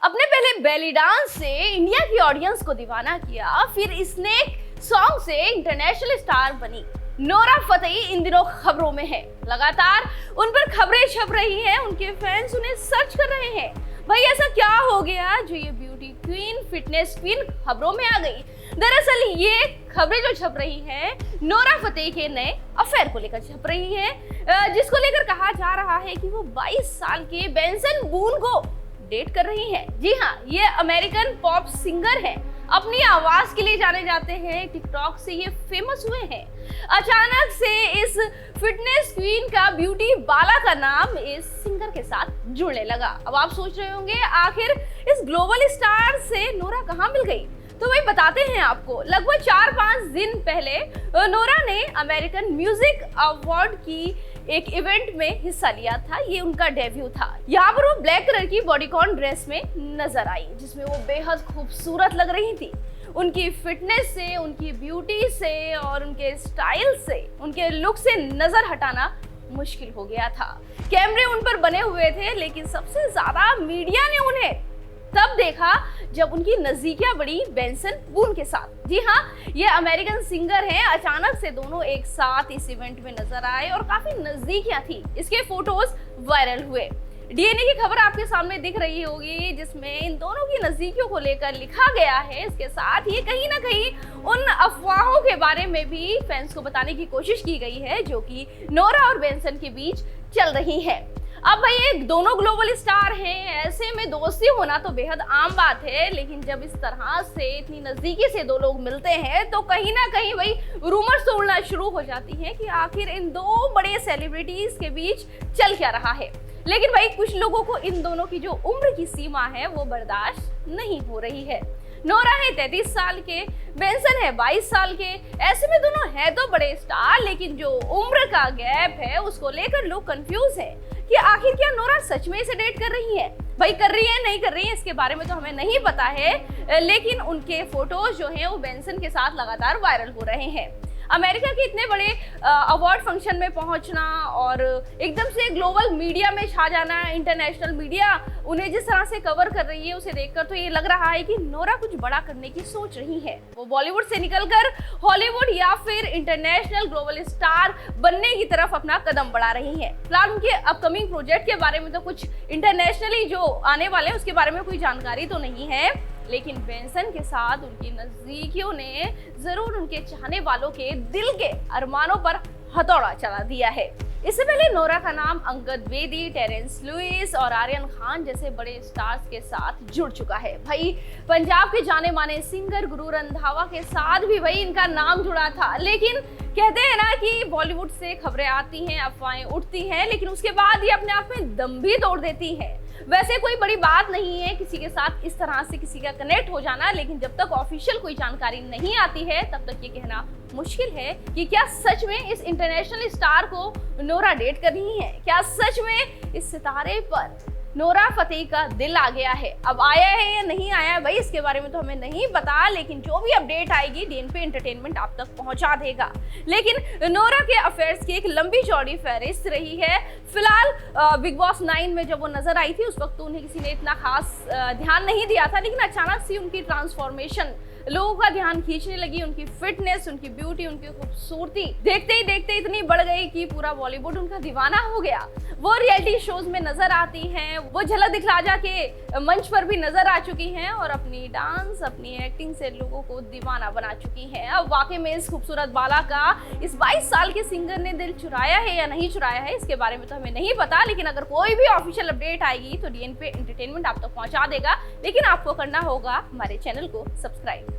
अपने पहले belly dance से इंडिया की ऑडियंस को दीवाना किया, फिर स्नेक सॉन्ग से इंटरनेशनल स्टार बनी नोरा फतेही इन दिनों खबरों में है। लगातार उन पर खबरें छप रही हैं, उनके फैंस उन्हें सर्च कर रहे हैं। भाई ऐसा क्या हो गया जो ये ब्यूटी क्वीन, फिटनेस क्वीन खबरों में आ गई? दरअसल ये खबरें जो छप रही हैं नोरा फतेही के नए अफेयर को लेकर छप रही हैं, जिसको लेकर कहा जा रहा है कि वो 22 साल के बेंसन बून को डेट कर रही हैं। जी हाँ, ये अमेरिकन पॉप सिंगर हैं, अपनी आवाज के लिए जाने जाते हैं, टिकटॉक से ये फेमस हुए हैं। अचानक से इस फिटनेस क्वीन का ब्यूटी बाला का नाम इस सिंगर के साथ जुड़ने लगा। अब आप सोच रहे होंगे आखिर इस ग्लोबल स्टार से नोरा कहाँ मिल गई? तो वही बताते हैं आपको। लगभग 4-5 दिन पहले नोरा ने अमेरिकन म्यूजिक अवार्ड की एक इवेंट में हिस्सा लिया था। ये उनका डेब्यू था। यहाँ पर वो ब्लैक कलर की बॉडीकॉन ड्रेस में नजर आई, जिसमें वो बेहद खूबसूरत लग रही थी। उनकी फिटनेस से, उनकी ब्यूटी से और उनके स्टाइल से, उनके लुक से नजर हटाना मुश्किल हो गया था। कैमरे उन पर बने हुए थे, लेकिन सबसे ज्यादा मीडिया ने उन्हें तब देखा जब उनकी नजदीकियां बढ़ी बेंसन बून के साथ। जी हाँ, ये अमेरिकन सिंगर हैं। अचानक से दोनों एक साथ इस इवेंट में नजर आए और काफी नजदीकियां थी। इसके फोटोज वायरल हुए। डीएनए की खबर आपके सामने दिख रही होगी, जिसमें इन दोनों की नजदीकियों को लेकर लिखा गया है। इसके साथ ये कहीं ना कहीं उन अफवाहों के बारे में भी फैंस को बताने की कोशिश की गई है, जो कि नोरा और बेंसन के बीच चल रही है। अब भाई ये दोनों ग्लोबल स्टार हैं, ऐसे में दोस्ती होना तो बेहद आम बात है, लेकिन जब इस तरह से इतनी नजदीकी से दो लोग मिलते हैं तो कहीं ना कहीं भाई रूमर्स तो उड़ना शुरू हो जाती हैं कि आखिर इन दो बड़े सेलिब्रिटीज के बीच चल क्या रहा है। लेकिन भाई कुछ लोगों को इन दोनों की जो उम्र की सीमा है वो बर्दाश्त नहीं हो रही है। नोरा है 33 साल के, बेंसन है 22 साल के। ऐसे में दोनों है तो बड़े स्टार, लेकिन जो उम्र का गैप है उसको लेकर लोग कंफ्यूज हैं कि आखिर क्या नोरा सच में इसे डेट कर रही है। भाई कर रही है नहीं कर रही है इसके बारे में तो हमें नहीं पता है, लेकिन उनके फोटोज जो हैं वो बेंसन के साथ लगातार वायरल हो रहे हैं। अमेरिका के इतने बड़े अवार्ड फंक्शन में पहुंचना और एकदम से ग्लोबल मीडिया में छा जाना, इंटरनेशनल मीडिया उन्हें जिस तरह से कवर कर रही है उसे देखकर तो ये लग रहा है कि नोरा कुछ बड़ा करने की सोच रही है। वो बॉलीवुड से निकलकर हॉलीवुड या फिर इंटरनेशनल ग्लोबल स्टार बनने की तरफ अपना कदम बढ़ा रही है। फिलहाल उनके अपकमिंग प्रोजेक्ट के बारे में तो कुछ इंटरनेशनली जो आने वाले हैं उसके बारे में कोई जानकारी तो नहीं है, लेकिन बेंसन के साथ उनकी नजदीकियों ने जरूर उनके चाहने वालों के दिल के अरमानों पर हथौड़ा चला दिया है। इससे पहले नोरा का नाम अंगद बेदी, टेरेंस लुइस और आर्यन खान जैसे बड़े स्टार्स के साथ जुड़ चुका है। भाई पंजाब के जाने माने सिंगर गुरु रंधावा के साथ भी भाई इनका नाम जुड़ा था, लेकिन कहते हैं ना कि बॉलीवुड से खबरें आती हैं, अफवाहें उठती हैं, लेकिन उसके बाद ये अपने आप में दम भी तोड़ देती हैं। वैसे कोई बड़ी बात नहीं है किसी के साथ इस तरह से किसी का कनेक्ट हो जाना, लेकिन जब तक ऑफिशियल कोई जानकारी नहीं आती है तब तक ये कहना मुश्किल है कि क्या सच में इस इंटरनेशनल स्टार को नोरा डेट कर रही है। क्या सच में इस सितारे पर नोरा फतेही का दिल आ गया है? अब आया है या नहीं आया है भाई इसके बारे में तो हमें नहीं पता, लेकिन जो भी अपडेट आएगी डीएनपे एंटरटेनमेंट आप तक पहुंचा देगा। लेकिन नोरा के अफेयर्स की एक लंबी चौड़ी फहरिस्त रही है। फिलहाल बिग बॉस 9 में जब वो नजर आई थी उस वक्त तो उन्हें किसी ने इतना खास ध्यान नहीं दिया था, लेकिन अचानक से उनकी ट्रांसफॉर्मेशन लोगों का ध्यान खींचने लगी। उनकी फिटनेस, उनकी ब्यूटी, उनकी खूबसूरती देखते ही देखते इतनी बढ़ गई कि पूरा बॉलीवुड उनका दीवाना हो गया। वो रियलिटी शोज में नजर आती हैं, वो झलक दिखला जा के मंच पर भी नजर आ चुकी हैं और अपनी डांस, अपनी एक्टिंग से लोगों को दीवाना बना चुकी हैं। अब वाकई में इस खूबसूरत बाला का इस 22 साल के सिंगर ने दिल चुराया है या नहीं चुराया है इसके बारे में तो हमें नहीं पता, लेकिन अगर कोई भी ऑफिशियल अपडेट आएगी तो डीएनपे एंटरटेनमेंट आप तक पहुंचा देगा। लेकिन आपको करना होगा हमारे चैनल को सब्सक्राइब।